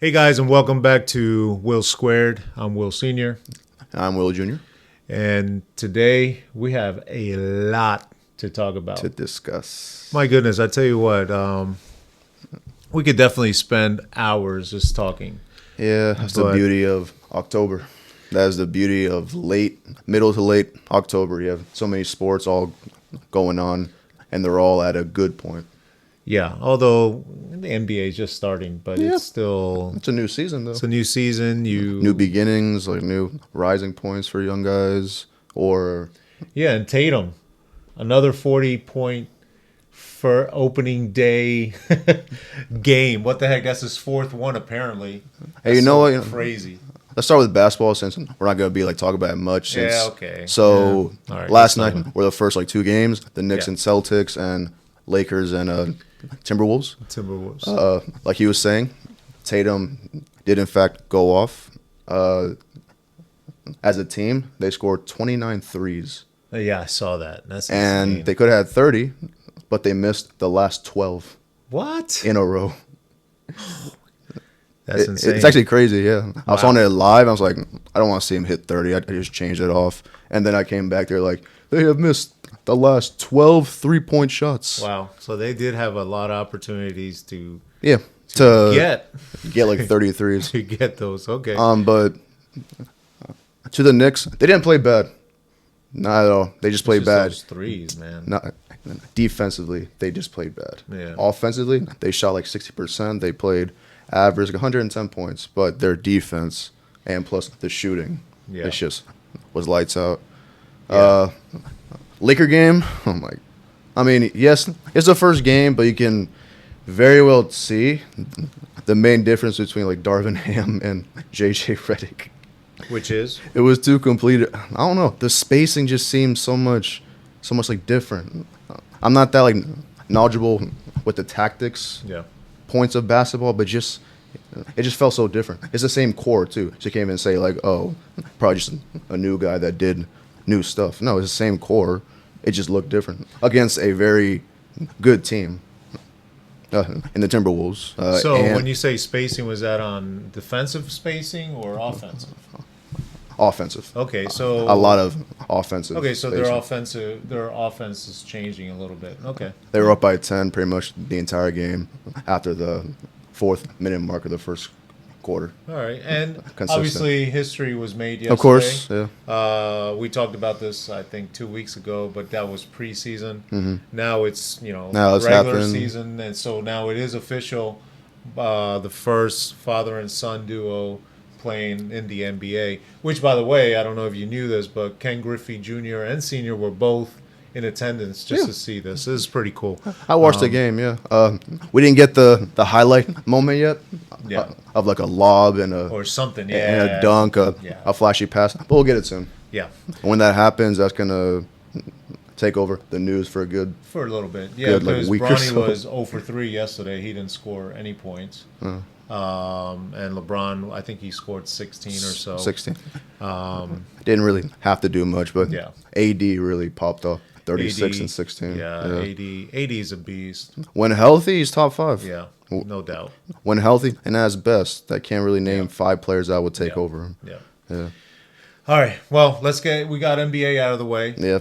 Hey guys, and welcome back to Will Squared. I'm Will Sr. I'm Will Jr. And today we have a lot to talk about. To discuss. My goodness, I tell you what, we could definitely spend hours just talking. Yeah, that's the beauty of October. That is the beauty of middle to late October. You have so many sports all going on, and they're all at a good point. Yeah, although the NBA is just starting, but it's still... It's a new season, though. It's a new season. New beginnings, like new rising points for young guys. Or... Yeah, and Tatum, another 40-point for opening day game. What the heck? That's his fourth one, apparently. Hey, you know what? Crazy. Let's start with basketball since we're not going to be talk about it much. Yeah, okay. So yeah. Right, last night were the first two games, the Knicks and Celtics and Lakers and Timberwolves. Like he was saying, Tatum did in fact go off. As a team, they scored 29 threes. Yeah, I saw that. That's and insane. They could have had 30, but they missed the last 12. What? In a row. That's insane. It's actually crazy, yeah. I was on it live. I was like, I don't want to see him hit 30. I just changed it off. And then I came back there like, they have missed the last 12 three-point shots. Wow. So they did have a lot of opportunities to get like 33s. To get those. Okay. But to the Knicks, they didn't play bad. Not at all. They just played bad. Those threes, man. Not defensively, they just played bad. Yeah. Offensively, they shot like 60%. They played average, like 110 points. But their defense and plus the shooting, it just was lights out. Yeah. Laker game, yes, it's the first game, but you can very well see the main difference between like Darvin Ham and JJ Redick. Which is? It was too complete. I don't know. The spacing just seems so much like different. I'm not that like knowledgeable with the tactics, points of basketball, but it just felt so different. It's the same core too. So you can't even say like, oh, probably just a new guy that did new stuff. No, it's the same core. It just looked different against a very good team in the Timberwolves. So when you say spacing, was that on defensive spacing or offensive? Offensive. Okay, so a lot of offensive. Okay, so spacing. their offense is changing a little bit. Okay, they were up by 10 pretty much the entire game after the 4th-minute mark of the first quarter. All right, and obviously history was made yesterday. Of course, yeah. We talked about this, I think, 2 weeks ago, but that was preseason. Mm-hmm. Now it's now it's regular happened. season, and so now it is official. The first father and son duo playing in the NBA. Which, by the way, I don't know if you knew this, but Ken Griffey Jr. and Sr. were both in attendance just to see this. This is pretty cool. I watched the game, yeah. We didn't get the highlight moment yet. Of like a lob and or something, and a dunk, a flashy pass. But we'll get it soon. Yeah. When that happens, that's gonna take over the news for a little bit. Yeah, because week Bronny or so. was 0 for 3 yesterday. He didn't score any points. And LeBron, I think he scored 16 or so. 16. Didn't really have to do much, but AD really popped off. 36 and 16. Yeah, AD is a beast. When healthy, he's top 5. Yeah, no doubt. When healthy and at his best, I can't really name 5 players that would take over him. Yeah. All right. Well, we got NBA out of the way. Yeah.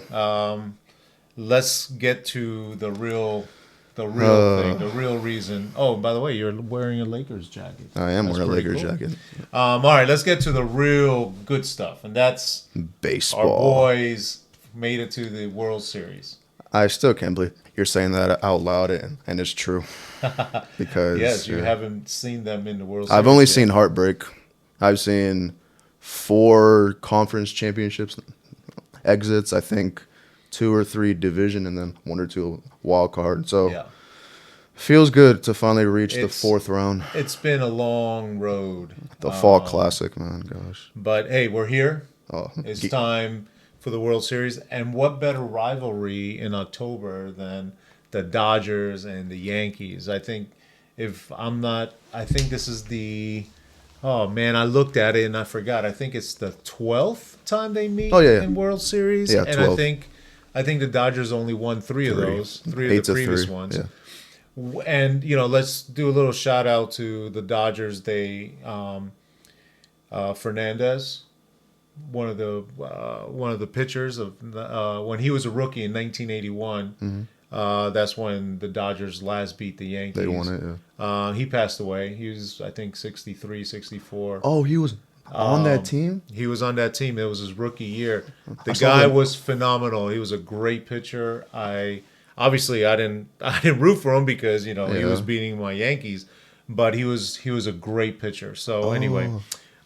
Let's get to the real thing, the real reason. Oh, by the way, you're wearing a Lakers jacket. I am wearing a Lakers jacket. All right, let's get to the real good stuff, and that's baseball. Our boys made it to the World Series. I still can't believe you're saying that out loud, and it's true. Because yes, you haven't seen them in the World Series. I've only seen heartbreak. I've seen 4 conference championships exits. I think 2 or 3 division, and then 1 or 2 wild card. So feels good to finally reach the 4th round. It's been a long road. The Fall Classic, man, gosh. But hey, we're here. It's time for the World Series, and what better rivalry in October than the Dodgers and the Yankees? I think I think this is the. Oh man, I looked at it and I forgot. I think it's the 12th time they meet in World Series, and 12. I think the Dodgers only won 3 of those, 3 of the previous ones. Yeah. And let's do a little shout out to the Dodgers. They Fernandez, one of the pitchers of when he was a rookie in 1981. That's when the Dodgers last beat the Yankees. They won it. Yeah. He passed away. He was, I think, 63, 64. Oh, he was on that team? He was on that team. It was his rookie year. The guy was phenomenal. He was a great pitcher. I didn't root for him because he was beating my Yankees, but he was a great pitcher. So anyway,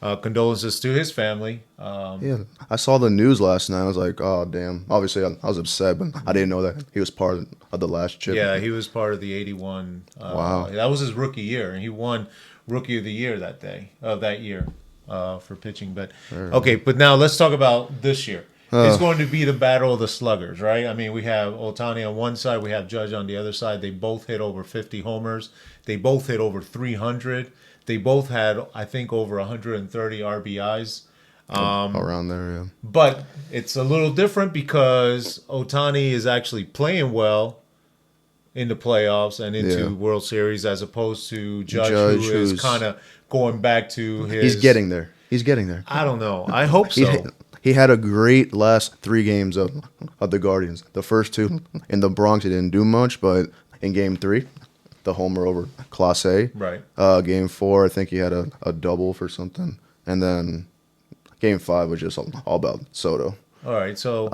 condolences to his family. Yeah, I saw the news last night. I was like, oh damn. Obviously, I was upset, but I didn't know that he was part of the last chip. Yeah, he was part of the '81. Wow, that was his rookie year, and he won Rookie of the Year that year for pitching. But okay, but now let's talk about this year. It's going to be the battle of the sluggers, right? I mean, we have Ohtani on one side, we have Judge on the other side. They both hit over 50 homers. They both hit over 300. They both had, I think, over 130 RBIs. Around there, yeah. But it's a little different because Ohtani is actually playing well in the playoffs and into World Series as opposed to Judge who is kind of going back to his... He's getting there. I don't know. I hope so. He had a great last 3 games of the Guardians. The first 2 in the Bronx, he didn't do much, but in Game 3, the homer over Class A. Right. Game 4, I think he had a double for something. And then Game 5 was just all about Soto. All right. So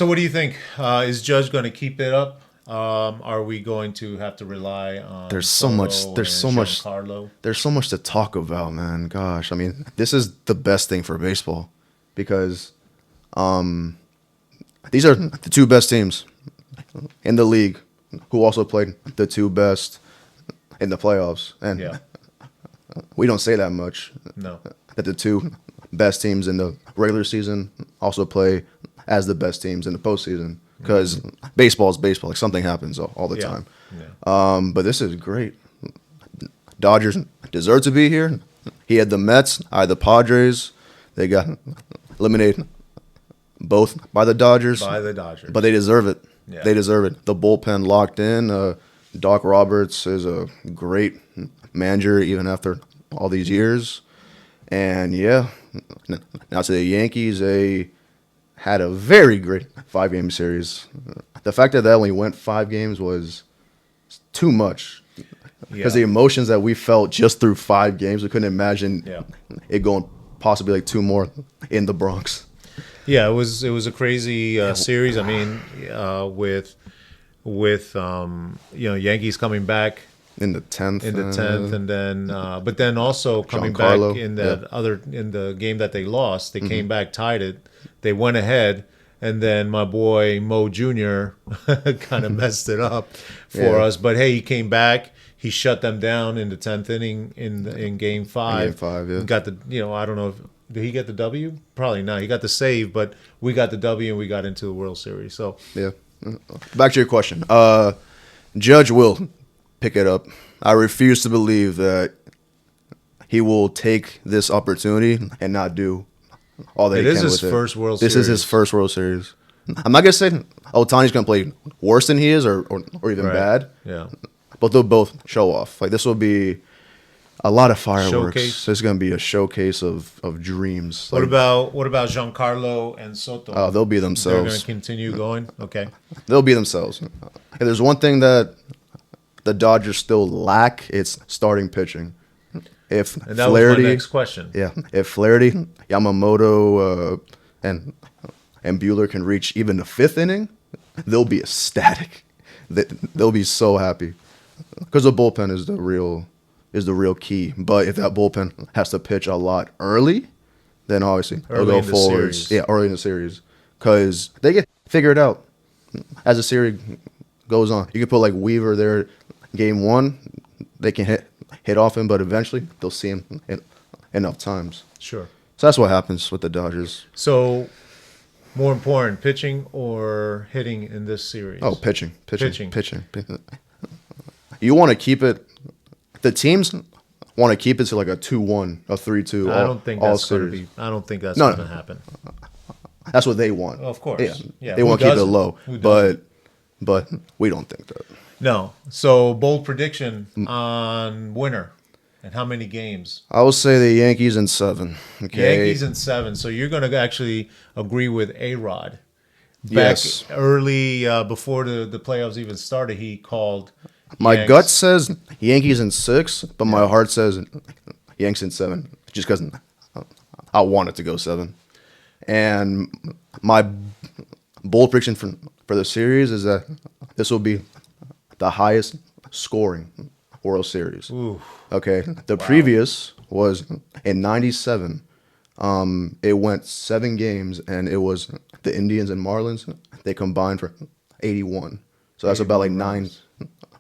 what do you think? Is Judge going to keep it up? Are we going to have to rely on there's so much to talk about, man. Gosh, I mean, this is the best thing for baseball because these are the 2 best teams in the league who also played the 2 best in the playoffs. And we don't say that much. No. That the 2 best teams in the regular season also play as the best teams in the postseason. Because baseball is baseball. Like something happens all the time. Yeah. But this is great. Dodgers deserve to be here. He had the Mets. I had the Padres. They got eliminated both by the Dodgers. But they deserve it. Yeah. They deserve it. The bullpen locked in. Doc Roberts is a great manager even after all these years. And, now to the Yankees, they had a very great 5-game series. The fact that they only went 5 games was too much. Because the emotions that we felt just through 5 games, we couldn't imagine it going possibly like 2 more in the Bronx. Yeah, it was a crazy series. I mean, with Yankees coming back in the 10th, and then but then also coming back in in the game that they lost, they came back, tied it. They went ahead, and then my boy Mo Jr. kind of messed it up for us. But hey, he came back. He shut them down in the 10th inning in Game 5. Game 5, yeah. Got the I don't know did he get the W? Probably not. He got the save, but we got the W and we got into the World Series. So yeah. Back to your question. Judge will pick it up. I refuse to believe that he will take this opportunity and not do all that he can with it. It is his first World Series. This is his first World Series. I'm not going to say Ohtani's going to play worse than he is or even bad. Yeah. But they'll both show off. Like, this will be a lot of fireworks. Showcase. This is going to be a showcase of dreams. What about Giancarlo and Soto? Oh, they'll be themselves. They're going to continue going? Okay. They'll be themselves. If there's one thing that the Dodgers still lack, it's starting pitching. And that was my next question. Yeah, if Flaherty, Yamamoto, and Buehler can reach even the 5th inning, they'll be ecstatic. They'll be so happy because the bullpen is the real key. But if that bullpen has to pitch a lot early, then obviously they'll go forwards. Yeah, early in the series because they get figured out as the series goes on. You can put like Weaver there, Game 1, they can hit off him, but eventually they'll see him enough times. Sure. So that's what happens with the Dodgers. So, more important, pitching or hitting in this series? Oh, pitching. You want to keep it. The teams want to keep it to like a 2-1, a 3-2. I don't think that's going to be. I don't think that's going to happen. That's what they want. Of course. Yeah. They want to keep it low, but we don't think that. No. So bold prediction on winner and how many games? I will say the Yankees in 7. Okay. Yankees in 7. So you're going to actually agree with A-Rod. Back Yes. early, before the playoffs even started, he called My Yanks. gut says Yankees in 6, but my heart says Yanks in 7, just because I want it to go 7. And my bold prediction for the series is that this will be the highest scoring World Series. Ooh. Okay, the previous was in '97. It went 7 games, and it was the Indians and Marlins. They combined for 81. So that's about like 9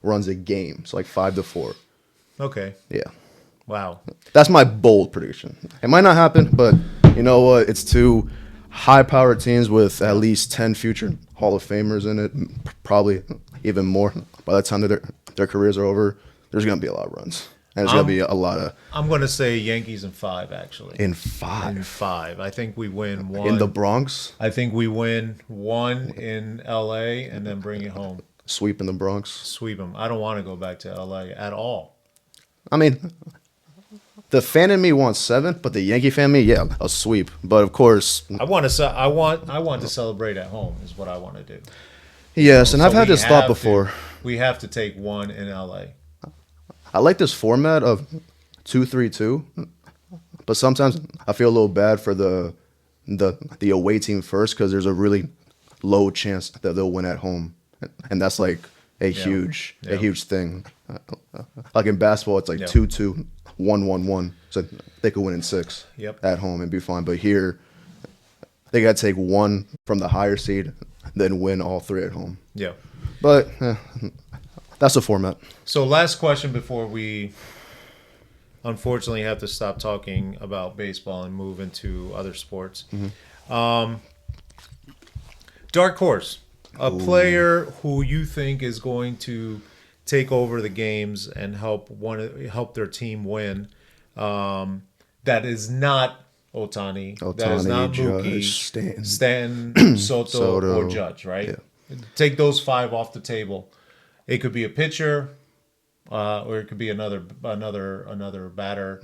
runs a game. So like 5-4. Okay. Yeah, Wow. that's my bold prediction. It might not happen, but you know what? It's 2 high-powered teams with at least 10 future Hall of Famers in it, probably even more. By the time that their careers are over, there's going to be a lot of runs. And there's going to be a lot of... I'm going to say Yankees in 5, actually. In 5? In 5. I think we win 1. In the Bronx? I think we win 1 in L.A. and then bring it home. Sweep in the Bronx? Sweep them. I don't want to go back to L.A. at all. I mean, the fan in me wants 7, but the Yankee fan in me, yeah, a sweep. But of course... I want to celebrate at home is what I want to do. Yes, and So I've had we this thought have before. We have to take 1 in L.A. I like this format of 2-3-2, but sometimes I feel a little bad for the away team first because there's a really low chance that they'll win at home, and that's like a huge thing. Like in basketball, it's like 2-2, 1-1-1, so they could win in 6 at home and be fine. But here, they got to take 1 from the higher seed, then win all 3 at home. Yeah. But that's the format. So last question before we unfortunately have to stop talking about baseball and move into other sports. Dark horse, a player who you think is going to take over the games and help their team win. That is not Ohtani. That is not Mookie, Stanton, Soto, or Judge. Right? Yeah. Take those 5 off the table. It could be a pitcher, or it could be another batter.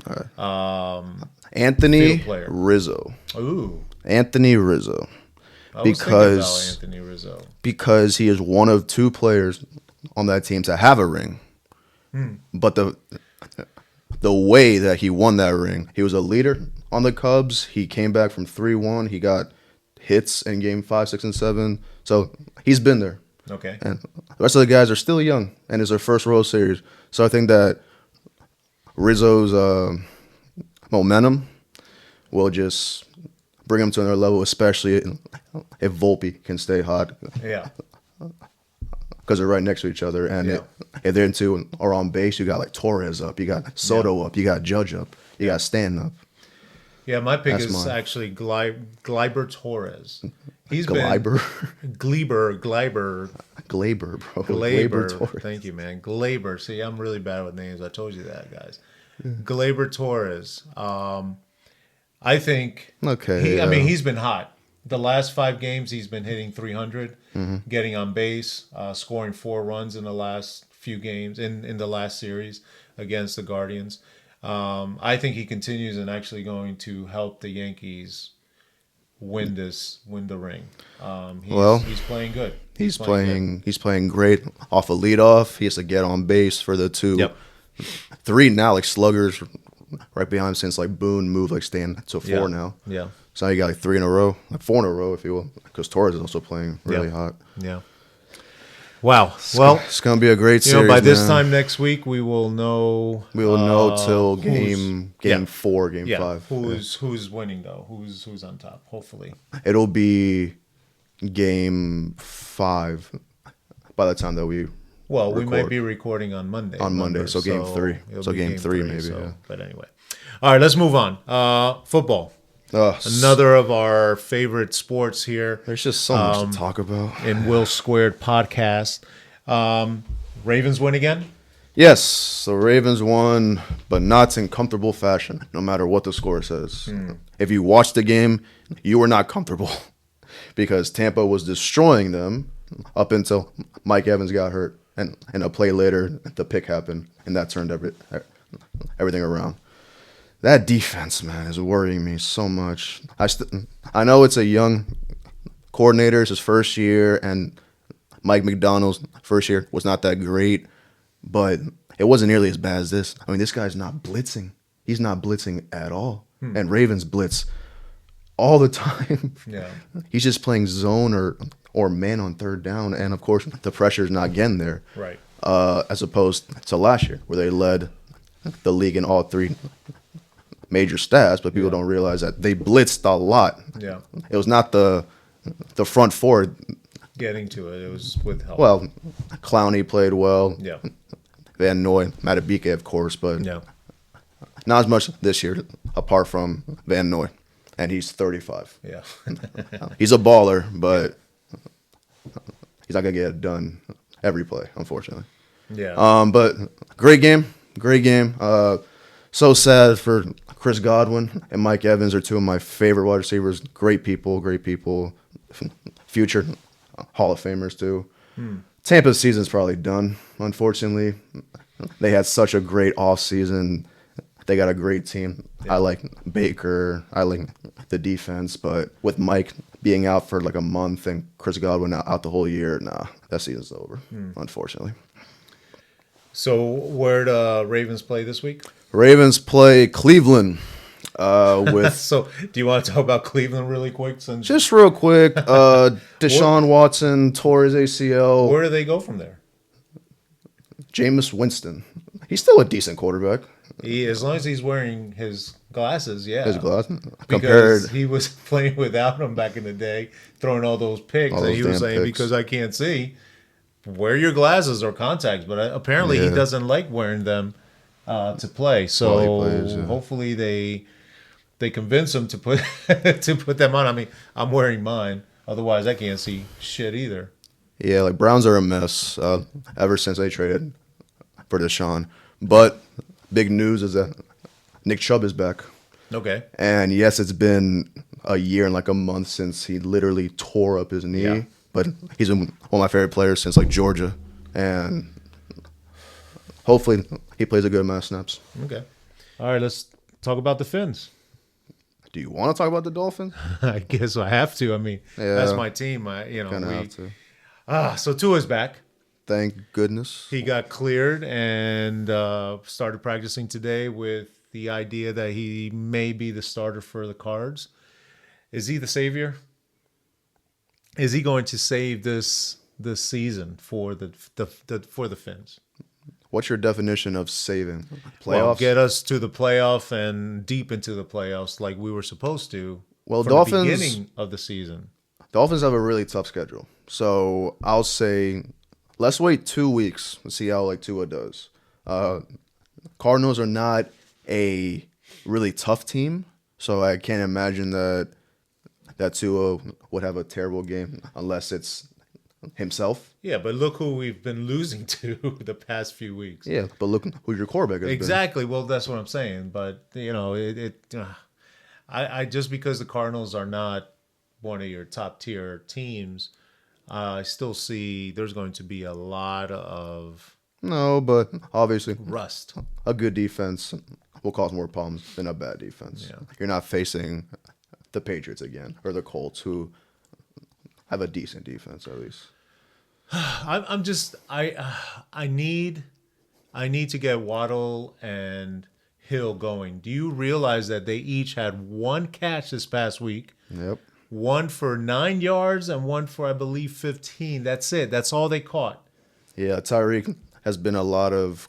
Anthony Rizzo. Ooh, Anthony Rizzo. Because Anthony Rizzo. Because he is one of 2 players on that team to have a ring. But the way that he won that ring, he was a leader on the Cubs. He came back from 3-1. He got hits in game 5, 6, and 7. So he's been there. Okay. And the rest of the guys are still young, and it's their first World Series. So I think that Rizzo's momentum will just bring him to another level, especially if Volpe can stay hot. Yeah. Because they're right next to each other. And if they're into or on base, you got like Torres up, you got Soto up, you got Judge up, you got Stanton up. Yeah, my pick is actually Gleyber Torres. He's Gleyber, bro. Gleyber Torres. Thank you, man. Gleyber. See, I'm really bad with names. I told you that, guys. Gleyber Torres. I think. Okay. I mean, he's been hot. The last 5 games, he's been hitting 300, getting on base, scoring 4 runs in the last few games in the last series against the Guardians. I think he continues and actually going to help the Yankees win the ring. He's playing good. He's playing great off a leadoff. He has to get on base for the 3 now, like sluggers right behind him since like Boone moved like staying to 4 now. Yeah. So now you got like 3 in a row, like 4 in a row, if you will, because Torres is also playing really hot. Yeah. Wow. It's gonna be a great series. By this time next week, we will know. We will know till game 4, game 5. Who's winning though? Who's on top? Hopefully, it'll be game 5 by the time that we. Well, we might be recording on Monday. So game 3. So game 3 maybe. So, but anyway, all right. Let's move on. Football. Another of our favorite sports here. There's just so much to talk about. In Will Squared podcast. Ravens win again? Yes, the Ravens won, but not in comfortable fashion, no matter what the score says. If you watched the game, you were not comfortable because Tampa was destroying them up until Mike Evans got hurt. and a play later, the pick happened, and that turned everything around. That defense, man, is worrying me so much. I know it's a young coordinator, it's his first year, and Mike McDonald's first year was not that great, but it wasn't nearly as bad as this. I mean, this guy's not blitzing. He's not blitzing at all. And Ravens blitz all the time. Yeah. He's just playing zone or man on third down, and of course the pressure's not getting there. Right. As opposed to last year, where they led the league in all three major stats, but people don't realize that they blitzed a lot. Yeah. It was not the front four Getting to it. It was with help. Well, Clowney played well. Yeah. Van Noy, Matabike, of course, but Yeah. not as much this year, apart from Van Noy, and he's 35. Yeah. He's a baller, but he's not gonna get it done every play, unfortunately. Yeah. But great game. So sad for Chris Godwin and Mike Evans are two of my favorite wide receivers. Great people. Future Hall of Famers too. Tampa's season's probably done, unfortunately. They had such a great offseason. They got a great team. Yeah. I like Baker. I like the defense. But with Mike being out for like a month and Chris Godwin out the whole year, nah, that season's over, unfortunately. So where the Ravens play this week? Ravens play Cleveland. With So do you want to talk about Cleveland really quick? Just real quick, Deshaun Watson tore his ACL. Where do they go from there? Jameis Winston. He's still a decent quarterback. As long as he's wearing his glasses, yeah. His glasses? Because he was playing without them back in the day, throwing all those picks. And he was saying, because I can't see, wear your glasses or contacts. But apparently he doesn't like wearing them to play. So hopefully they convince him to put them on. I mean, I'm wearing mine. Otherwise, I can't see shit either. Yeah, like Browns are a mess ever since they traded for Deshaun. But big news is that Nick Chubb is back. Okay. And yes, it's been a year and like a month since he literally tore up his knee. Yeah. But he's been one of my favorite players since like Georgia. And hopefully he plays a good amount of snaps. Okay. All right, let's talk about the Finns. Do you want to talk about the Dolphins? I guess I have to. I mean, that's my team. Have to. So Tua's back. Thank goodness. He got cleared and started practicing today with the idea that he may be the starter for the Cards. Is he the savior? Is he going to save this season for the Finns? What's your definition of saving? Playoffs? Well, get us to the playoff and deep into the playoffs like we were supposed to. Well, from Dolphins, the beginning of the season. Dolphins have a really tough schedule. So I'll say let's wait 2 weeks and see how Tua does. Cardinals are not a really tough team, so I can't imagine that Tua would have a terrible game unless it's himself. Yeah, but look who we've been losing to the past few weeks. Yeah, but look who your quarterback has exactly. Well, that's what I'm saying. But I just because the Cardinals are not one of your top tier teams, I still see there's going to be a lot of but obviously rust. A good defense will cause more problems than a bad defense. Yeah. You're not facing the Patriots again or the Colts, who have a decent defense at least. I need to get Waddle and Hill going. Do you realize that they each had one catch this past week? Yep. One for 9 yards and one for, I believe, 15. That's it. That's all they caught. Yeah, Tyreek has been a lot of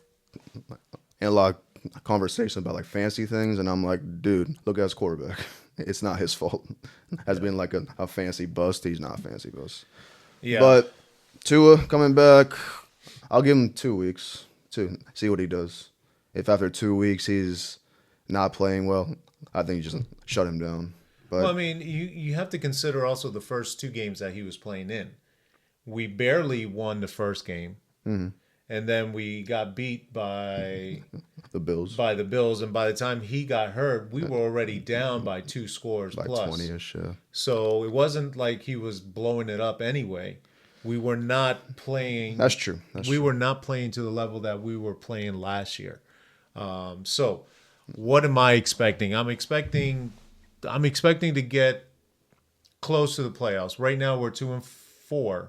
conversation about like fancy things, and I'm like, dude, look at his quarterback. It's not his fault. Has been like a fancy bust. He's not a fancy bust. Yeah. But Tua coming back, I'll give him 2 weeks to see what he does. If after 2 weeks he's not playing well, I think you just shut him down. But well, I mean, you have to consider also the first 2 games that he was playing in. We barely won the first game. Mm-hmm. And then we got beat by the Bills. And by the time he got hurt, we were already down by 2 scores by plus. 20-ish, yeah. So it wasn't like he was blowing it up anyway. we were not playing. That's true. We were not playing to the level that we were playing last year. So, what am I expecting? I'm expecting to get close to the playoffs. Right now, we're 2-4.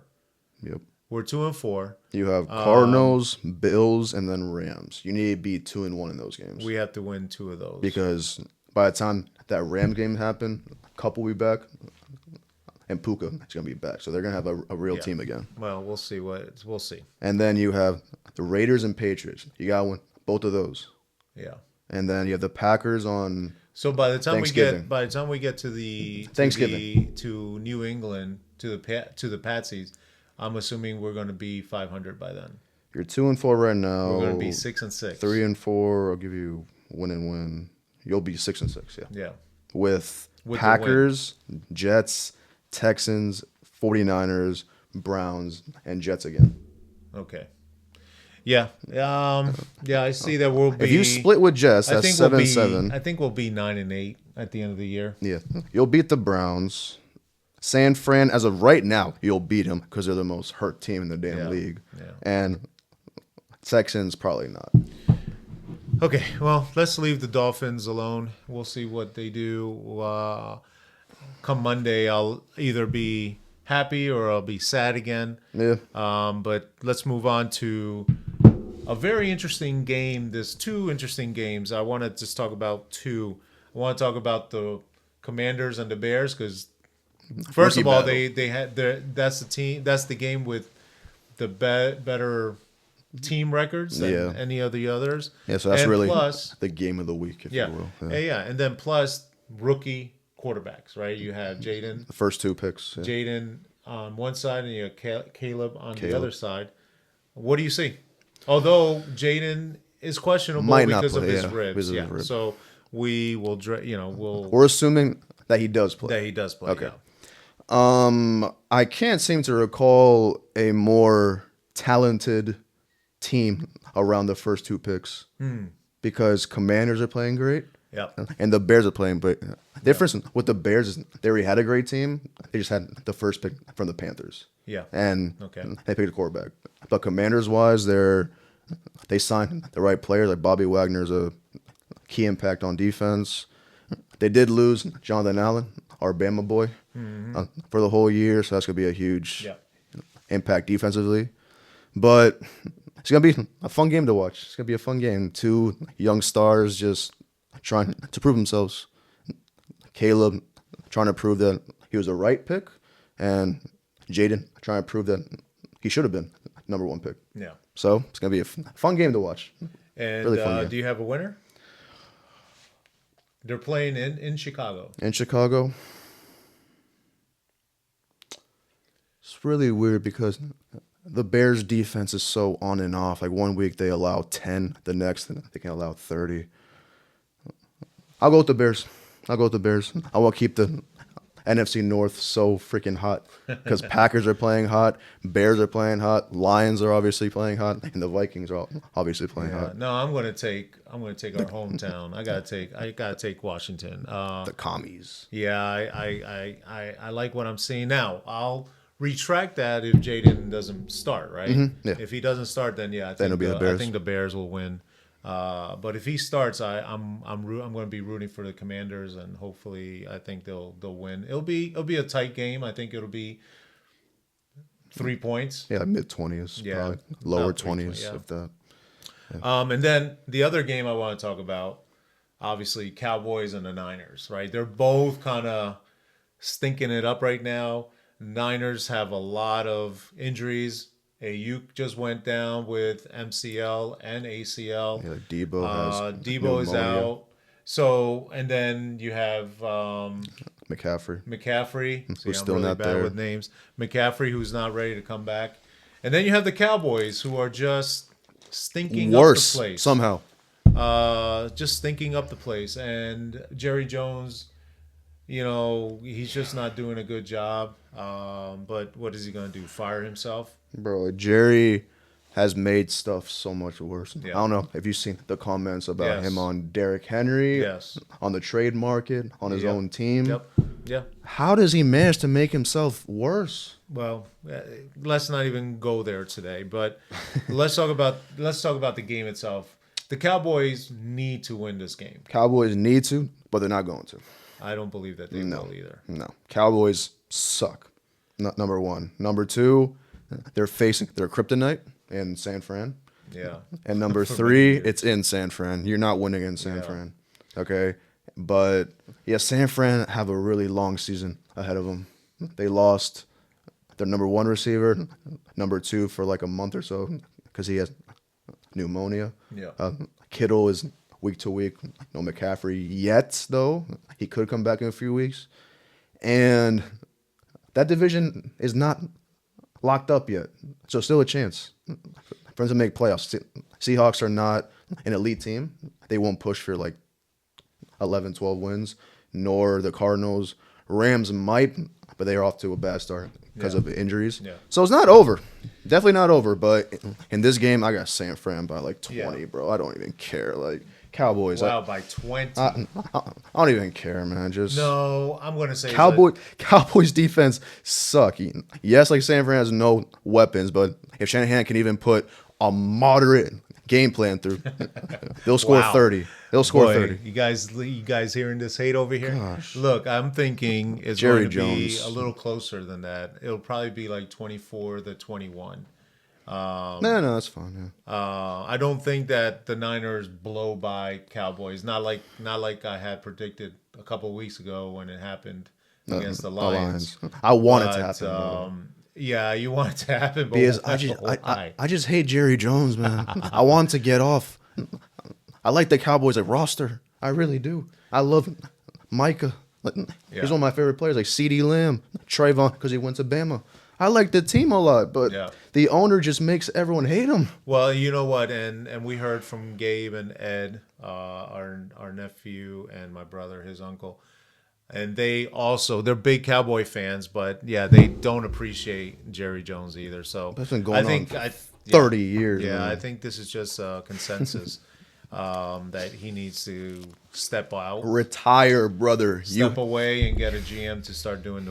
Yep. We're 2-4. You have Cardinals, Bills, and then Rams. You need to be 2-1 in those games. We have to win 2 of those because by the time that Rams game happened, a couple weeks back, and Puka is gonna be back, so they're gonna have a real team again. Well, we'll see. We'll see. And then you have the Raiders and Patriots. You got to win both of those. Yeah. And then you have the Packers on. So by the time we get to Thanksgiving to New England to the Patsies, I'm assuming we're going to be 500 by then. You're 2-4 right now. We're going to be 6-6. 3-4. I'll give you win. You'll be 6-6. Yeah. Yeah. With Packers, Jets, Texans, 49ers, Browns, and Jets again. Okay. Yeah. I see that we'll be. If you split with Jets, that's 7-7. I think we'll be 9-8 at the end of the year. Yeah. You'll beat the Browns. San Fran, as of right now, you'll beat them because they're the most hurt team in the damn league. Yeah. And Texans, probably not. Okay, well, let's leave the Dolphins alone. We'll see what they do. Come Monday, I'll either be happy or I'll be sad again. Yeah. But let's move on to a very interesting game. There's 2 interesting games. I want to just talk about 2. I want to talk about the Commanders and the Bears because, first of all, they had that's the game with the better team records than any of the others. Yeah, so that's really the game of the week, if you will. Yeah, and then plus rookie quarterbacks, right? You have Jaden. The first 2 picks. Yeah. Jaden on one side and you have Caleb on the other side. What do you see? Although Jaden is questionable because of his ribs. So we will, We're assuming that he does play. Okay. Yeah. I can't seem to recall a more talented team around the first 2 picks because Commanders are playing great. Yep. And the Bears are playing, but the difference with the Bears is they already had a great team. They just had the first pick from the Panthers. Yeah. And they picked a quarterback. But Commanders-wise, they signed the right players. Like Bobby Wagner's a key impact on defense. They did lose Jonathan Allen, our Bama boy, for the whole year, so that's going to be a huge impact defensively. But it's going to be a fun game to watch. It's going to be a fun game. 2 young stars just trying to prove themselves. Caleb trying to prove that he was the right pick, and Jaden trying to prove that he should have been number 1 pick. Yeah. So it's going to be a fun game to watch. And really fun game. Do you have a winner? They're playing in Chicago. In Chicago. It's really weird because the Bears' defense is so on and off. Like 1 week they allow 10, the next they can allow 30. I'll go with the Bears. I want to keep the NFC North so freaking hot because Packers are playing hot, Bears are playing hot, Lions are obviously playing hot, and the Vikings are obviously playing hot. No, I'm gonna take our hometown. I gotta take Washington. The commies. Yeah, I like what I'm seeing now. I'll retract that if Jaden doesn't start, right? Mm-hmm. Yeah. If he doesn't start, then I think I think the Bears will win. But if he starts, I'm going to be rooting for the Commanders, and hopefully, I think they'll win. It'll be a tight game. I think it'll be 3 points. Yeah, mid-20s, probably lower 20s, if that. Yeah. And then the other game I want to talk about, obviously, Cowboys and the Niners. Right, they're both kind of stinking it up right now. Niners have a lot of injuries. Ayuk just went down with MCL and ACL. Yeah, Debo is out. So, and then you have McCaffrey. Who's still not bad with names. McCaffrey, who's not ready to come back. And then you have the Cowboys, who are just stinking up the place. Somehow. Just stinking up the place. And Jerry Jones, he's just not doing a good job. But what is he going to do? Fire himself? Bro, Jerry has made stuff so much worse. Yeah. I don't know if you've seen the comments about him on Derrick Henry, on the trade market, on his own team. Yep. Yeah. How does he manage to make himself worse? Well, let's not even go there today. But let's talk about the game itself. The Cowboys need to win this game. Cowboys need to, but they're not going to. I don't believe that they will either. No. Cowboys suck. Number one. Number two, they're facing their kryptonite in San Fran. Yeah. And number three, it's in San Fran. You're not winning in San Fran. Okay? But, yeah, San Fran have a really long season ahead of them. They lost their number one receiver, number two for like a month or so because he has pneumonia. Yeah. Kittle is week to week. No McCaffrey yet, though. He could come back in a few weeks. And that division is not locked up yet. So still a chance for them to make playoffs. Seahawks are not an elite team. They won't push for like 11, 12 wins, nor the Cardinals. Rams might, but they are off to a bad start because of injuries. Yeah. So it's not over. Definitely not over. But in this game, I got San Fran by like 20, bro. I don't even care. Like, Cowboys. Wow, by 20. I don't even care, man. No, I'm going to say Cowboys defense suck. Yes, like San Fran has no weapons, but if Shanahan can even put a moderate game plan through, they'll score 30. They'll score 30. You guys hearing this hate over here? Gosh. Look, I'm thinking it's Jerry going to Jones. be a little closer than that. It'll probably be like 24-21. No, that's fine. Yeah. I don't think that the Niners blow by Cowboys. Not like I had predicted a couple of weeks ago when it happened against the Lions. I want it to happen. Yeah, you want it to happen, but because I just hate Jerry Jones, man. I want to get off. I like the Cowboys like roster. I really do. I love Micah. He's one of my favorite players, like CeeDee Lamb, Trayvon, because he went to Bama. I like the team a lot, but the owner just makes everyone hate him. Well, you know what, and we heard from Gabe and Ed, our nephew, and my brother, his uncle, and they're big Cowboy fans, but they don't appreciate Jerry Jones either. So that's been going on for 30 years. Yeah, man. I think this is just a consensus that he needs to step out, retire, brother, step away, and get a GM to start doing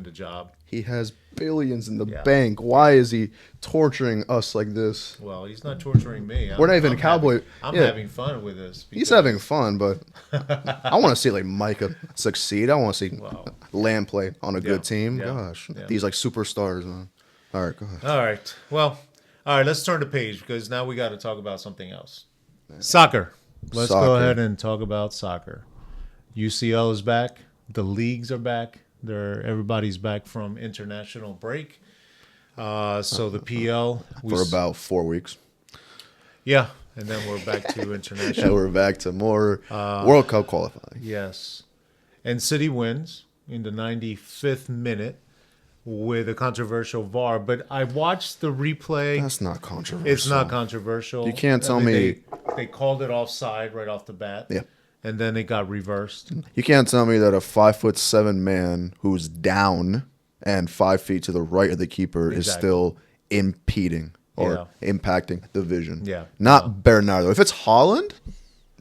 the job. He has billions in the bank. Why is he torturing us like this? Well, he's not torturing me. We're not even a Cowboy. I'm having fun with this. He's having fun, but I want to see like Micah succeed. I want to see Lamb play on a good team. Gosh, these like superstars, man. All right, go ahead. All right. Well, all right. Let's turn the page because now we got to talk about something else. Soccer. Let's go ahead and talk about soccer. UCL is back. The leagues are back. Everybody's back from international break. So the PL for about 4 weeks. Yeah, and then we're back to international. Yeah, we're back to more World Cup qualifying. Yes, and City wins in the 95th minute with a controversial VAR. But I watched the replay. That's not controversial. It's not controversial. You can't tell me they called it offside right off the bat. Yeah. And then it got reversed. You can't tell me that a 5'7" man who's down and 5 feet to the right of the keeper is still impeding or impacting the vision. Yeah. Not Bernardo. If it's Holland,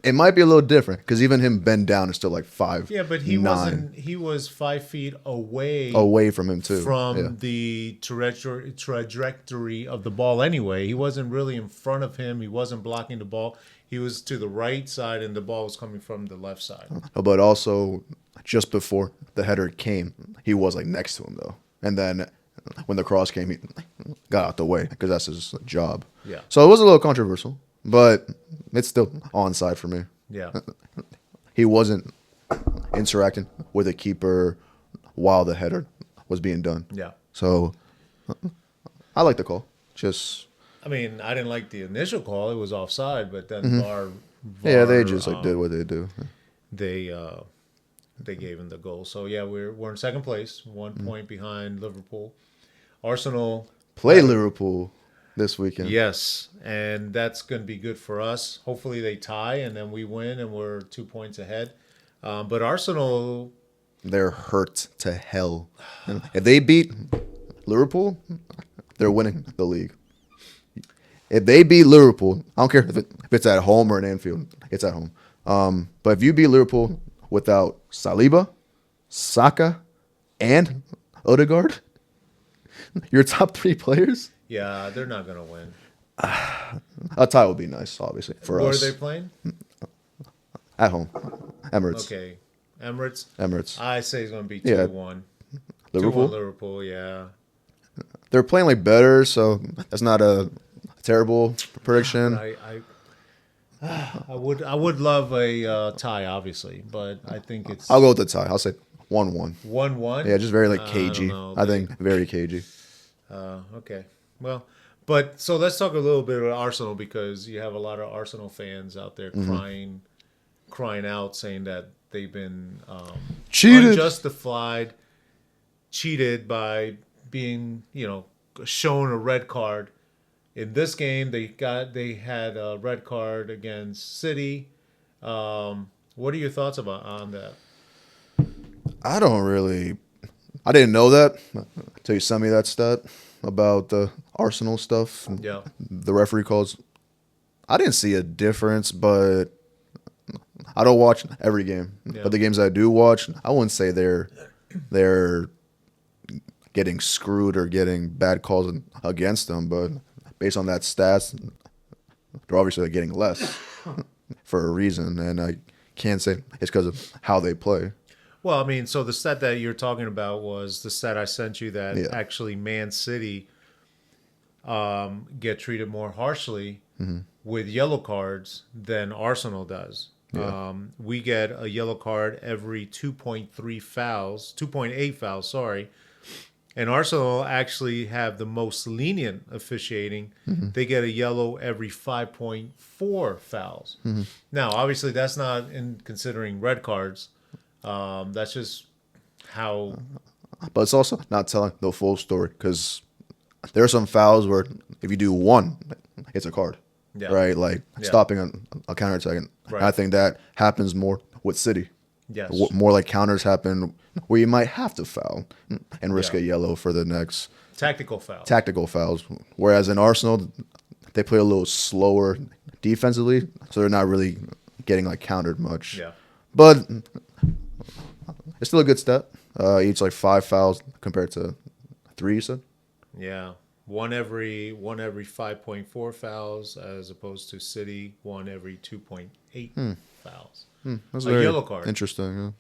it might be a little different because even him bent down is still like 5'9". Yeah, but he wasn't. He was 5 feet away from him too. From the trajectory of the ball anyway. He wasn't really in front of him. He wasn't blocking the ball. He was to the right side, and the ball was coming from the left side. But also, just before the header came, he was like next to him though. And then when the cross came, he got out the way because that's his job. Yeah. So it was a little controversial, but it's still onside for me. Yeah. He wasn't interacting with the keeper while the header was being done. Yeah. So I like the call. I mean, I didn't like the initial call; it was offside. But then VAR, they just did what they do. They gave him the goal. So yeah, we're in second place, 1 point behind Liverpool. Arsenal play Liverpool this weekend. Yes, and that's going to be good for us. Hopefully they tie, and then we win, and we're 2 points ahead. But Arsenal, they're hurt to hell. If they beat Liverpool, they're winning the league. If they beat Liverpool, I don't care if it's at home or in Anfield. It's at home. But if you beat Liverpool without Saliba, Saka, and Odegaard? Your top 3 players? Yeah, they're not going to win. A tie would be nice, obviously, for Where us. are they playing? At home. Emirates. Okay. Emirates? Emirates. I say it's going to be 2-1. Yeah. Liverpool? 2-1 Liverpool, yeah. They're playing like better, so that's not a terrible prediction. I would love a tie, obviously, but I think it's... I'll go with the tie. I'll say 1-1. 1-1? Yeah, just very like cagey. I think very cagey. Okay. Well, but so let's talk a little bit about Arsenal, because you have a lot of Arsenal fans out there crying out, saying that they've been cheated, unjustified, cheated by being, shown a red card. In this game, they had a red card against City. What are your thoughts on that? I didn't know that until you sent me that stat about the Arsenal stuff. Yeah. The referee calls. I didn't see a difference, but I don't watch every game. Yeah. But the games I do watch, I wouldn't say they're getting screwed or getting bad calls against them. But based on that stats, they're obviously getting less for a reason. And I can't say it's because of how they play. Well, I mean, so the stat that you're talking about was the stat I sent you that actually Man City get treated more harshly with yellow cards than Arsenal does. Yeah. We get a yellow card every 2.8 fouls, sorry. And Arsenal actually have the most lenient officiating. They get a yellow every 5.4 fouls. Now, obviously, that's not in considering red cards. That's just how. But it's also not telling the full story, because there are some fouls where if you do one, it's a card, right? Like stopping a counterattack. Right. I think that happens more with City. Yes. More like counters happen where you might have to foul and risk a yellow for the next tactical foul. Tactical fouls. Whereas in Arsenal, they play a little slower defensively, so they're not really getting like countered much. Yeah. But it's still a good stat. Each like 5 fouls compared to 3, you said? Yeah. One every 5.4 fouls, as opposed to City, one every 2.8 fouls. That's a yellow card. Interesting.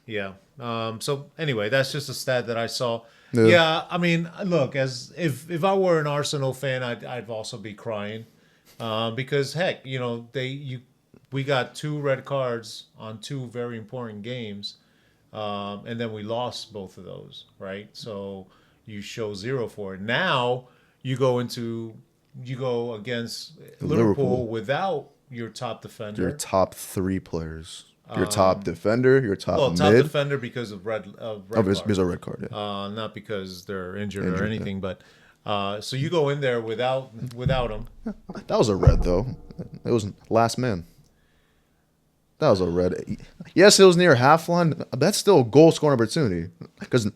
Yeah. So anyway, that's just a stat that I saw. Yeah. I mean, look, as if I were an Arsenal fan, I'd also be crying, because heck, we got 2 red cards on 2 very important games, and then we lost both of those, right? So you show 0 for it. Now you go against Liverpool without your top defender, your top 3 players, your top defender, your top mid. Top defender because of red because of red card. Yeah. Not because they're injured or anything, but. So you go in there without him. That was a red, though. It was last man. That was a red. Yes, it was near half line. But that's still a goal scoring opportunity. Because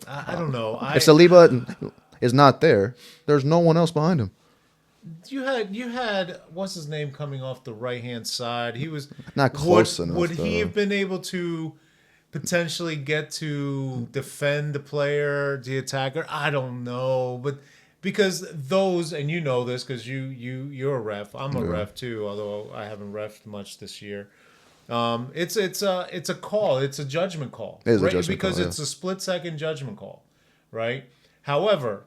I don't know. If Saliba is not there, there's no one else behind him. You had what's his name coming off the right hand side. He was not close enough. Would he have been able to potentially get to defend the player, the attacker? I don't know, but because those, and you know this because you're a ref. I'm a ref too, although I haven't refed much this year. It's a call. It's a judgment call. It is a judgment because call, it's a split-second judgment call, right? However,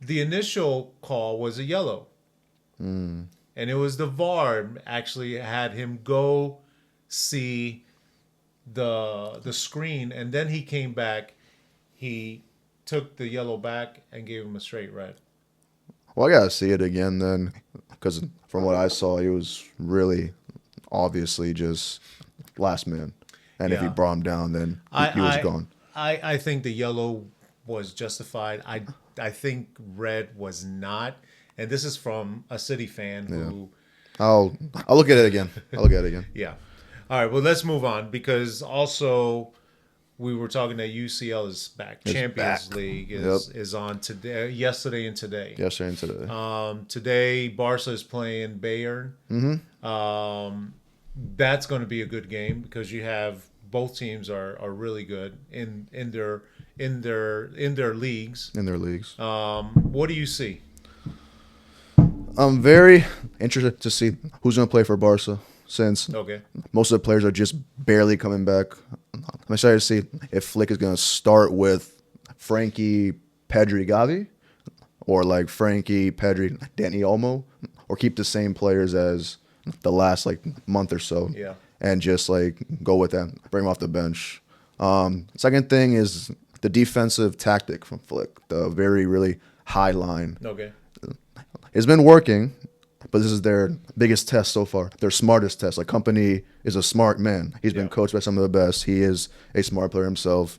the initial call was a yellow, and it was the VAR actually had him go see the screen, and then he came back. He took the yellow back and gave him a straight red. Well, I gotta see it again then, because from what I saw, he was really obviously just last man, and if he brought him down, then he was gone. I think the yellow was justified. I think red was not, and this is from a City fan who. I'll look at it again. Yeah. All right. Well, let's move on, because also we were talking that UCL is back. Champions League is on today, yesterday and today. Today, Barca is playing Bayern. That's going to be a good game because you have both teams are really good in their leagues. In their leagues. What do you see? I'm very interested to see who's going to play for Barca, since most of the players are just barely coming back. I'm excited to see if Flick is going to start with Frankie, Pedri, Gavi, or like Frankie, Pedri, Dani Olmo, or keep the same players as the last like month or so, and just like go with them, bring them off the bench. Second thing is the defensive tactic from Flick, the very really high line. It's been working, but this is their biggest test so far, their smartest test. Like, Company is a smart man. He's been coached by some of the best. He is a smart player himself.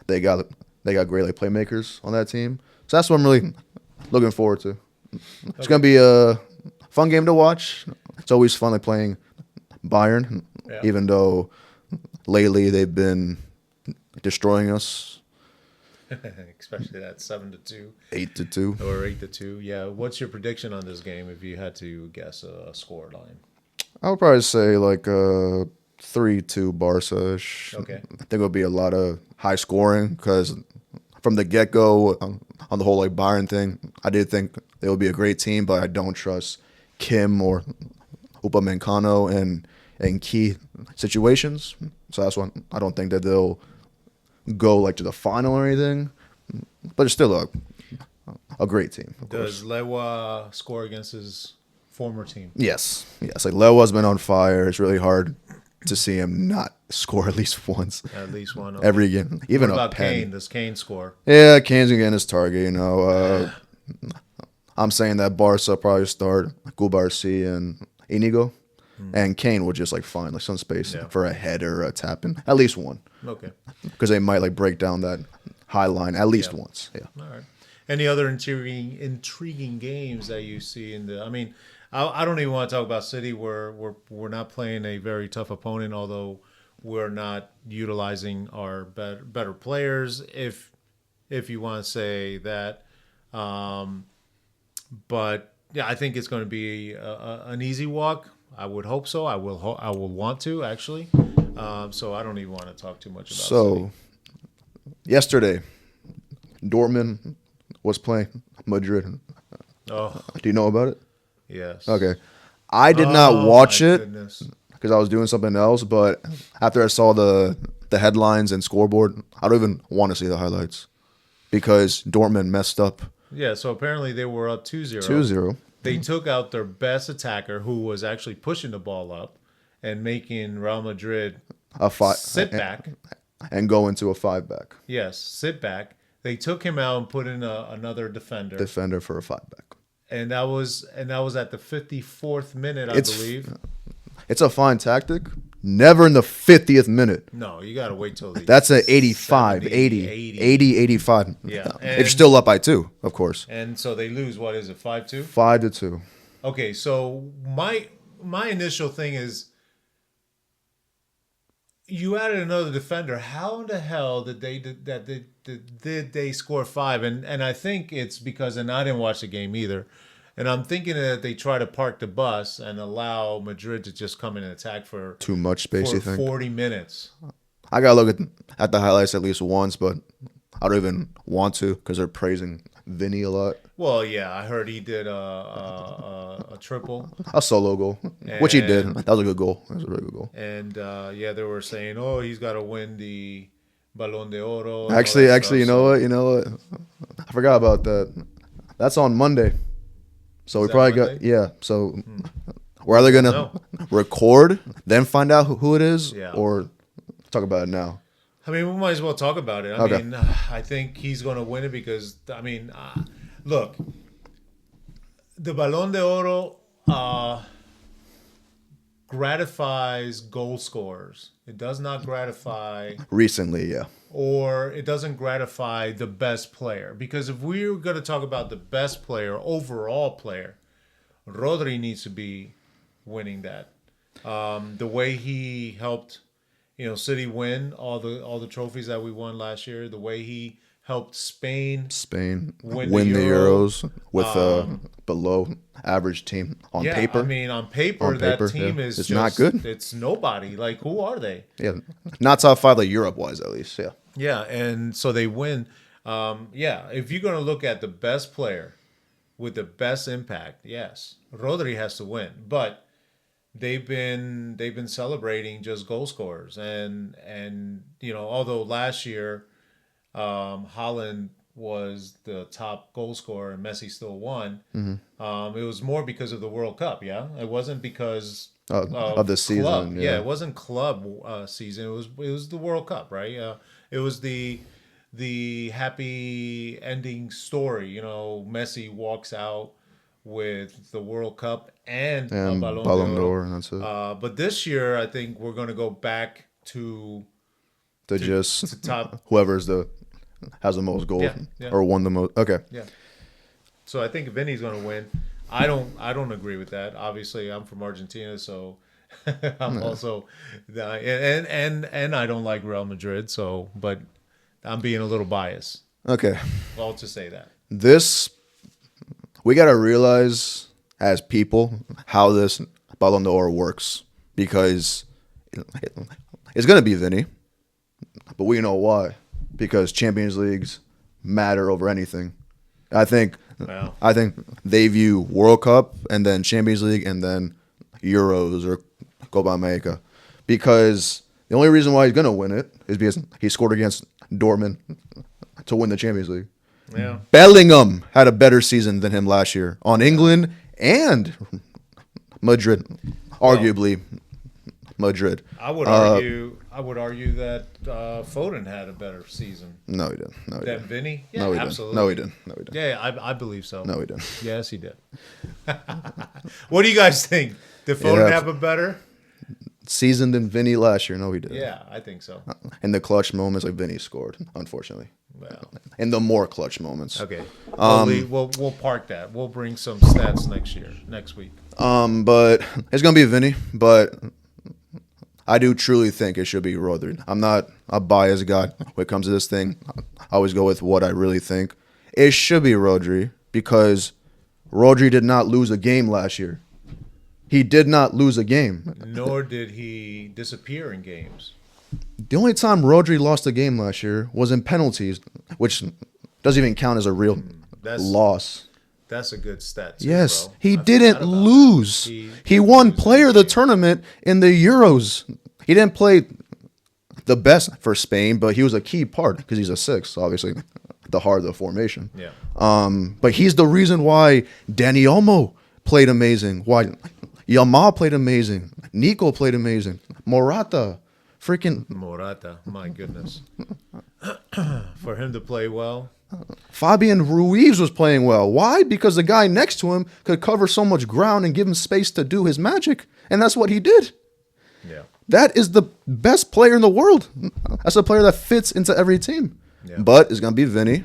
They got great like playmakers on that team. So that's what I'm really looking forward to. It's gonna be a fun game to watch. It's always fun like playing Bayern, even though lately they've been destroying us. Especially that 7-2, 8-2, or 8-2. Yeah. What's your prediction on this game if you had to guess a score line? I would probably say like 3-2 Barca-ish. I think it'll be a lot of high scoring because from the get-go on the whole like Bayern thing, I did think they would be a great team, but I don't trust Kim or Upamecano in key situations. So that's why I don't think that they'll go like to the final or anything, but it's still a great team. Does Lewa score against his former team? Yes. Like, Lewa's been on fire. It's really hard to see him not score at least once. At least one. Every game. Even what about Kane? Does Kane score? Yeah, Kane's gonna get his target. I'm saying that Barca probably start Cubarsí and Inigo. And Kane will just like find like some space for a header, a tap in, at least one. Because they might like break down that high line at least once. Yeah. All right. Any other intriguing games that you see in the? I mean, I don't even want to talk about City. We're not playing a very tough opponent, although we're not utilizing our better players, if you want to say that. But yeah, I think it's going to be an easy walk. I would hope so. I will want to, actually. So I don't even want to talk too much about it. So, yesterday, Dortmund was playing Madrid. Oh. Do you know about it? Yes. Okay. I did not watch it because I was doing something else, but after I saw the headlines and scoreboard, I don't even want to see the highlights because Dortmund messed up. Yeah, so apparently they were up 2-0. 2-0. They took out their best attacker, who was actually pushing the ball up and making Real Madrid sit back. And go into a 5-back. Yes, sit back. They took him out and put in another defender. Defender for a 5-back. And that was at the 54th minute, I believe. It's a fine tactic. Never in the 50th minute. No, you got to wait till that's an 85, 80, 85. Yeah. It's still up by 2, of course. And so they lose, what is it, 5-2? 5-2. Okay, so my initial thing is, you added another defender. How in the hell did they score 5? And I think it's because, and I didn't watch the game either, and I'm thinking that they try to park the bus and allow Madrid to just come in and attack for too much space. You think 40 minutes? I gotta look at the highlights at least once, but I don't even want to because they're praising Vinny a lot. Well, yeah, I heard he did a triple, a solo goal, which he did. That was a good goal. That was a really good goal. And they were saying, oh, he's got to win the Balón D'or. Actually, you know what? I forgot about that. That's on Monday. So we probably got So we're either gonna record, then find out who it is, or talk about it now. I mean, we might as well talk about it. I mean, I think he's going to win it because, I mean, look, the Balón D'Or gratifies goal scorers. It does not gratify... Recently, yeah. Or it doesn't gratify the best player. Because if we're going to talk about the best player, overall player, Rodri needs to be winning that. The way he helped... City win all the trophies that we won last year, the way he helped Spain win the Euros with a below average team on paper. I mean, on paper that team is it's just not good. It's nobody. Like, who are they? Yeah, not top 5 like Europe wise at least. Yeah. Yeah, and so they win. If you're going to look at the best player with the best impact, yes, Rodri has to win. But they've been celebrating just goal scorers, and although last year Haaland was the top goal scorer and Messi still won, it was more because of the World Cup. Yeah, it wasn't because of the season. Club. Yeah, it wasn't club season. It was the World Cup, right? It was the happy ending story. Messi walks out with the World Cup and a Balón D'or, and that's it. But this year, I think we're going to go back to top whoever's has the most goals or won the most. Okay. Yeah. So I think Vinny's going to win. I don't agree with that. Obviously, I'm from Argentina, so I'm also and I don't like Real Madrid. So, but I'm being a little biased. Okay. I'll just say that. We got to realize as people how this Balón D'Or works, because it's going to be Vinny, but we know why. Because Champions Leagues matter over anything. I think they view World Cup and then Champions League and then Euros or Copa America. Because the only reason why he's going to win it is because he scored against Dortmund to win the Champions League. Yeah. Bellingham had a better season than him last year on England and Madrid. Arguably Madrid. I would argue that Foden had a better season. No, he didn't. Than Vinny? Yeah, no, he absolutely. Didn't. No, he didn't. Yeah, I believe so. No, he didn't. Yes, he did. What do you guys think? Did Foden have a better season than Vinny last year? No, he didn't. Yeah, I think so. In the clutch moments, like Vinny scored, unfortunately. Well, in the more clutch moments. Okay. We'll park that. We'll bring some stats next week. But it's gonna be Vinny, but I do truly think it should be Rodri. I'm not a biased guy when it comes to this thing. I always go with what I really think. It should be Rodri because Rodri did not lose a game last year. He did not lose a game. Nor did he disappear in games. The only time Rodri lost a game last year was in penalties, which doesn't even count as a real loss. That's a good stat too, yes, bro. he didn't lose. He won player of the tournament in the Euros. He didn't play the best for Spain, but he was a key part because he's a 6, obviously, the heart of the formation. Yeah. But he's the reason why Dani Olmo played amazing, why Yamal played amazing, Nico played amazing, Morata, my goodness. For him to play well. Fabian Ruiz was playing well. Why? Because the guy next to him could cover so much ground and give him space to do his magic. And that's what he did. Yeah. That is the best player in the world. That's a player that fits into every team. Yeah. But it's going to be Vinny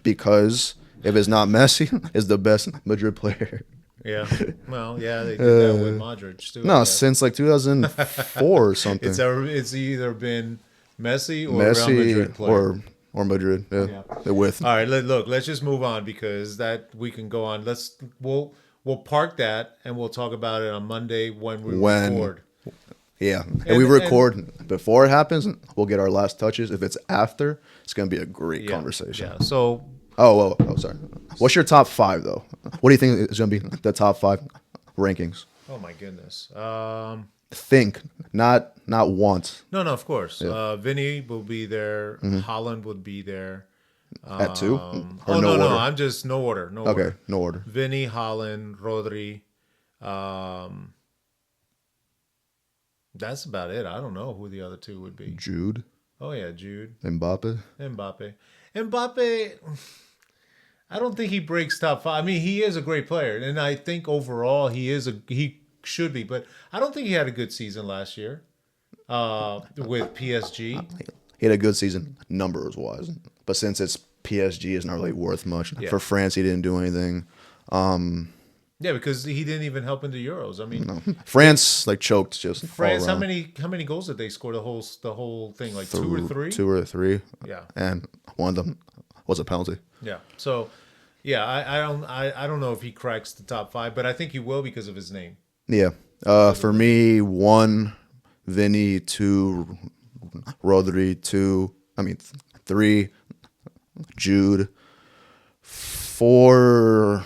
because if it's not Messi, it's the best Madrid player. Yeah. Well, yeah, they did that with Modric too. No, since like 2004 or something. It's either been Messi or Real Madrid player. Or Madrid, yeah. They're with. All right, let's just move on because that we can go on. We'll park that and we'll talk about it on Monday when we record. Yeah, and we record before it happens. We'll get our last touches. If it's after, it's gonna be a great conversation. Yeah. So. Oh, sorry. What's your top 5 though? What do you think is gonna be the top 5 rankings? Oh my goodness. Think, not want. No, of course. Yeah. Vinny will be there. Mm-hmm. Haaland would be there. At 2? No. I'm just no order. Okay, no order. Vinny, Haaland, Rodri. That's about it. I don't know who the other 2 would be. Jude. Oh yeah, Jude. Mbappe. I don't think he breaks top 5. I mean, he is a great player, and I think overall he should be, but I don't think he had a good season last year with PSG. He had a good season numbers wise, but since it's PSG, it's not really worth much. Yeah. For France, he didn't do anything. Yeah, because he didn't even help in the Euros. I mean, No. France choked just. France. All How around. many goals did they score the whole thing? Like 2 or 3. 2 or 3. Yeah, and one of them was a penalty. yeah. So, yeah, I don't know if he cracks the top 5, but I think he will because of his name. Yeah. For me, 1, Vinny, 2, Rodri, 3, Jude, 4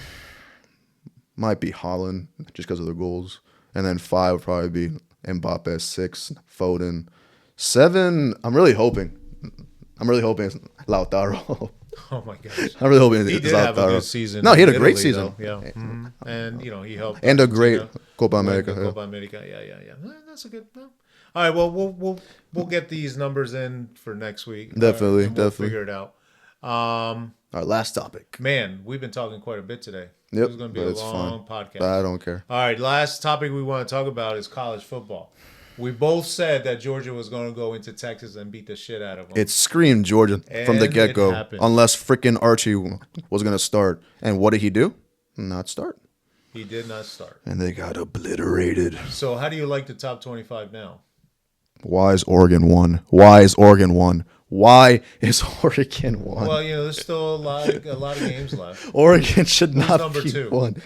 might be Holland just because of the goals, and then 5 would probably be Mbappe. 6, Foden. 7, I'm really hoping it's Lautaro. Oh my gosh, I'm really hoping he it's did have a Lautaro. good season. No, he had a in great Italy, season. though. Yeah, and he helped And a great Argentina Copa win America. the Yeah. Copa America. Yeah. That's a good. All right, well, we'll get these numbers in for next week. Definitely, and we'll definitely. figure it out. All right, last topic. Man, we've been talking quite a bit today. Yep, It's going to be but a it's long fine. podcast. I don't care. All right, last topic we want to talk about is college football. We both said that Georgia was going to go into Texas and beat the shit out of them. It screamed Georgia from the And get-go, it happened. unless freaking Archie was going to start. And what did he do? Not start. He did not start. And they got obliterated. So how do you like the top 25 now? Why is Oregon 1? Why is Oregon 1? Why is Oregon 1? Well, there's still a lot of games left. Oregon should not number be 2? 1.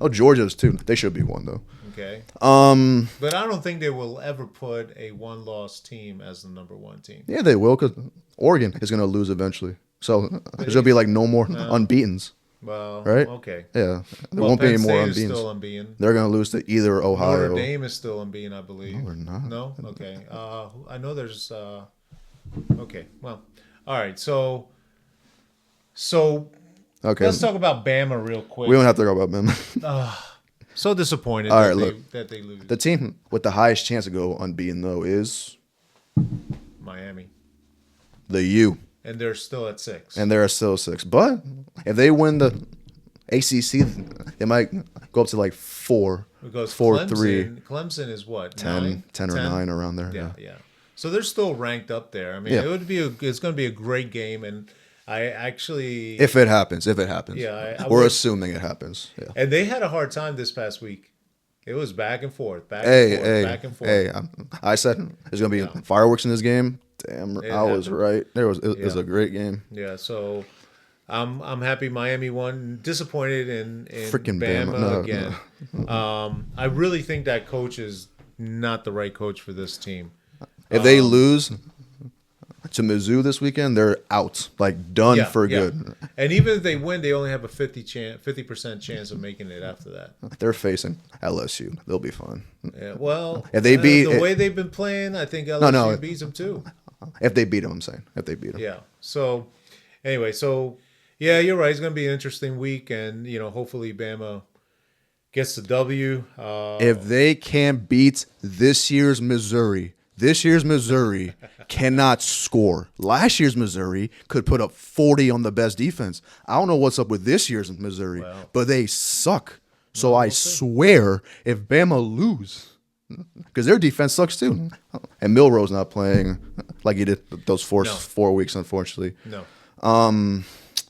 Oh, Georgia's 2. They should be 1, though. Okay. But I don't think they will ever put a one-loss team as the number 1 team. Yeah, they will, because Oregon is going to lose eventually. So there's going to be no more unbeatens. Well, right? Okay. Yeah. There won't be any more Penn State is unbeatens. still unbeaten. They're going to lose to either Ohio. Notre Dame is still unbeaten, I believe. No, they're not. No? Okay. I know there's... okay. Well, all right. So Okay. let's talk about Bama real quick. We don't have to talk about them. So disappointed All that, right, look. they lose. The team with the highest chance to go unbeaten, though, is Miami. the U. And they're still at 6. And they're still 6. But if they win the ACC, they might go up to 4. Because 4, 3. Clemson is what? 10 or 9 around there. Yeah. So they're still ranked up there. I mean, Yeah. it's going to be a great game, and I actually If it happens. Yeah, I We're would- assuming it happens. Yeah. and they had a hard time this past week. It was back and forth, back and forth. Hey! I said there's gonna be fireworks in this game. Damn, It I was happened. right. It was a great game. Yeah, so I'm happy Miami won. Disappointed in Freaking Bama, Bama. No, again. I really think that coach is not the right coach for this team. If they lose to Mizzou this weekend, they're out, done Yeah, for yeah. good. And even if they win, they only have a 50% chance of making it after that. They're facing LSU. They'll be fine. Yeah, well, If they beat- the way they've been playing, I think LSU No. beats them too. If they beat them, I'm saying. If they beat them. Yeah. So, anyway, yeah, you're right. It's going to be an interesting week, and hopefully Bama gets the W. If they can't beat this year's Missouri cannot score. Last year's Missouri could put up 40 on the best defense. I don't know what's up with this year's Missouri, but they suck. So I swear, if Bama lose, because their defense sucks too, and Milroe's not playing like he did those four weeks, unfortunately. No.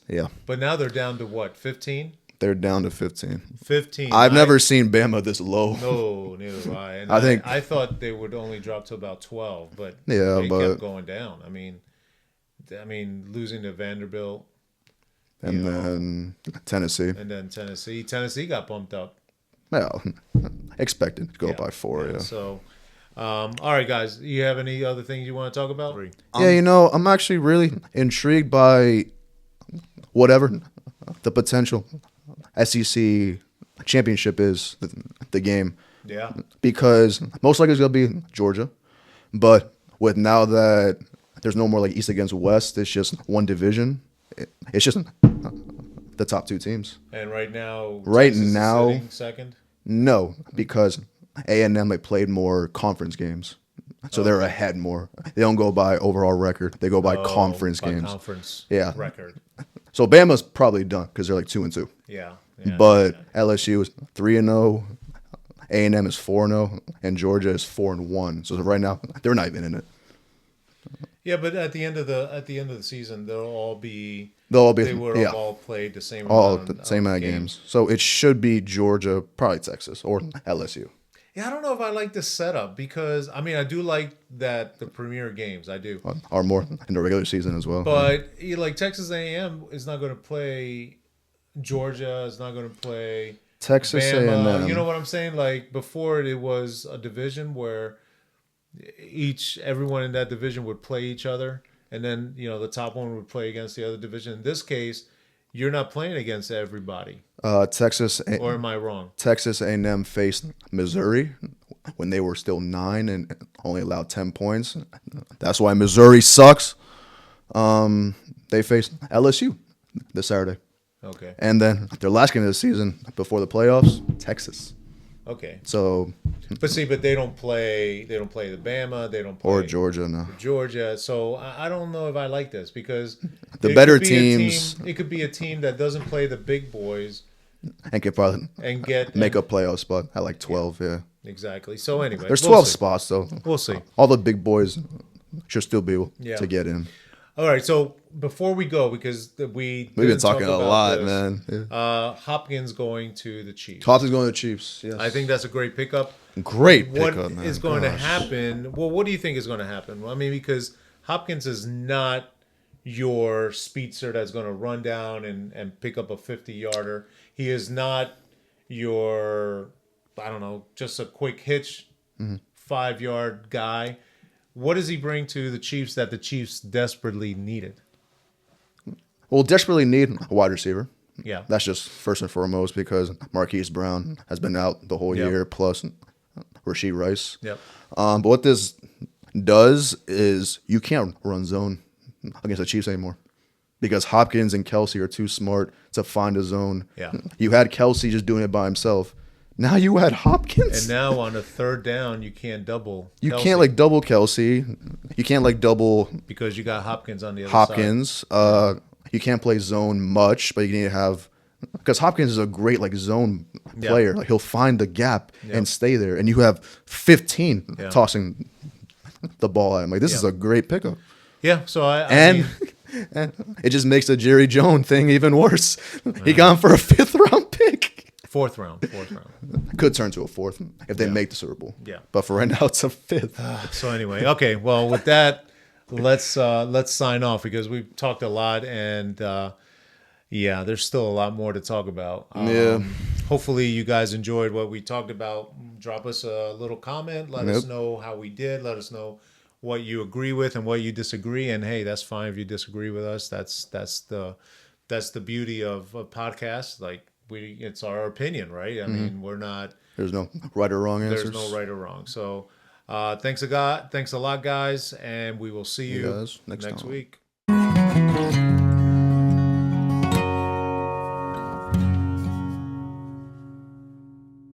Yeah, But now they're down to what, 15? they're down to 15. 15. I've never seen Bama this low. No, neither have I. And I I thought they would only drop to about 12, but Yeah, they but- kept going down. I mean, losing to Vanderbilt And then Tennessee. and then Tennessee. Tennessee got bumped up. Well, expected to go by 4. Yeah. So, all right, guys. You have any other things you want to talk about? Yeah, I'm actually really intrigued by whatever the potential SEC championship is, the game, Yeah. because most likely it's going to be Georgia. But with now that there's no more East against West, it's just one division. It's just the top 2 teams. And right now, Right Texas is now- sitting second. No, because A&M played more conference games. So they're ahead more. They don't go by overall record. They go by conference by games. Conference Yeah. record. So Bama's probably done because they're 2-2. Yeah. But LSU is 3-0, A&M is 4-0, and Georgia is 4-1. So right now they're not even in it. Yeah, but at the end of the season, they would have all played the same amount of games. So it should be Georgia, probably Texas or LSU. Yeah, I don't know if I like this setup because I mean I do like that the premier games I do are more in the regular season as well. But like Texas A&M is not going to play Georgia, is not going to play Texas Bama. A&M. You know what I'm saying? Like before it was a division where everyone in that division would play each other, and then the top one would play against the other division. In this case, you're not playing against everybody. Or am I wrong? Texas A&M faced Missouri when they were still 9 and only allowed 10 points. That's why Missouri sucks. They faced LSU this Saturday. Okay. And then their last game of the season before the playoffs, Texas. Okay. So, but they don't play the Bama, they don't play or Georgia, no. Georgia. So I don't know if I like this because the better teams. It could be a team that doesn't play the big boys and could probably make a playoff spot at like 12. Yeah. Exactly. So anyway, there's 12 spots, so we'll see. All the big boys should still be able to get in. All right, so before we go, because we've been talking a lot, man. Yeah. Hopkins going to the Chiefs. Hopkins going to the Chiefs. Yes. I think that's a great pickup. Great pickup, man. What is going to happen? Well, what do you think is going to happen? Well, I mean, because Hopkins is not your speedster that's going to run down and pick up a 50-yarder. He is not your, I don't know, just a quick hitch 5-yard guy. What does he bring to the Chiefs that the Chiefs desperately needed? Well, desperately need a wide receiver. Yeah. That's just first and foremost because Marquise Brown has been out the whole year, plus Rashee Rice. Yep. But what this does is you can't run zone against the Chiefs anymore because Hopkins and Kelsey are too smart to find a zone. Yeah. You had Kelsey just doing it by himself. Now you had Hopkins. And now on a third down, you can't double You can't double Kelsey. You can't double... because you got Hopkins on the other side. You can't play zone much, but you need to have... because Hopkins is a great zone player. He'll find the gap and stay there. And you have 15 tossing the ball at him. This is a great pickup. Yeah, so and it just makes the Jerry Jones thing even worse. He got him for a 5th-round pick. Fourth round. Could turn to a 4th if they make the Super Bowl. Yeah. But for right now, it's a 5th. So anyway, okay. Well, with that, let's sign off because we've talked a lot, and there's still a lot more to talk about. Hopefully, you guys enjoyed what we talked about. Drop us a little comment. Let us know how we did. Let us know what you agree with and what you disagree. And hey, that's fine if you disagree with us. That's the beauty of a podcast. It's our opinion, right? I mean, we're not. There's no right or wrong answers. There's no right or wrong. So, thanks a lot, guys, and we will see you guys next week.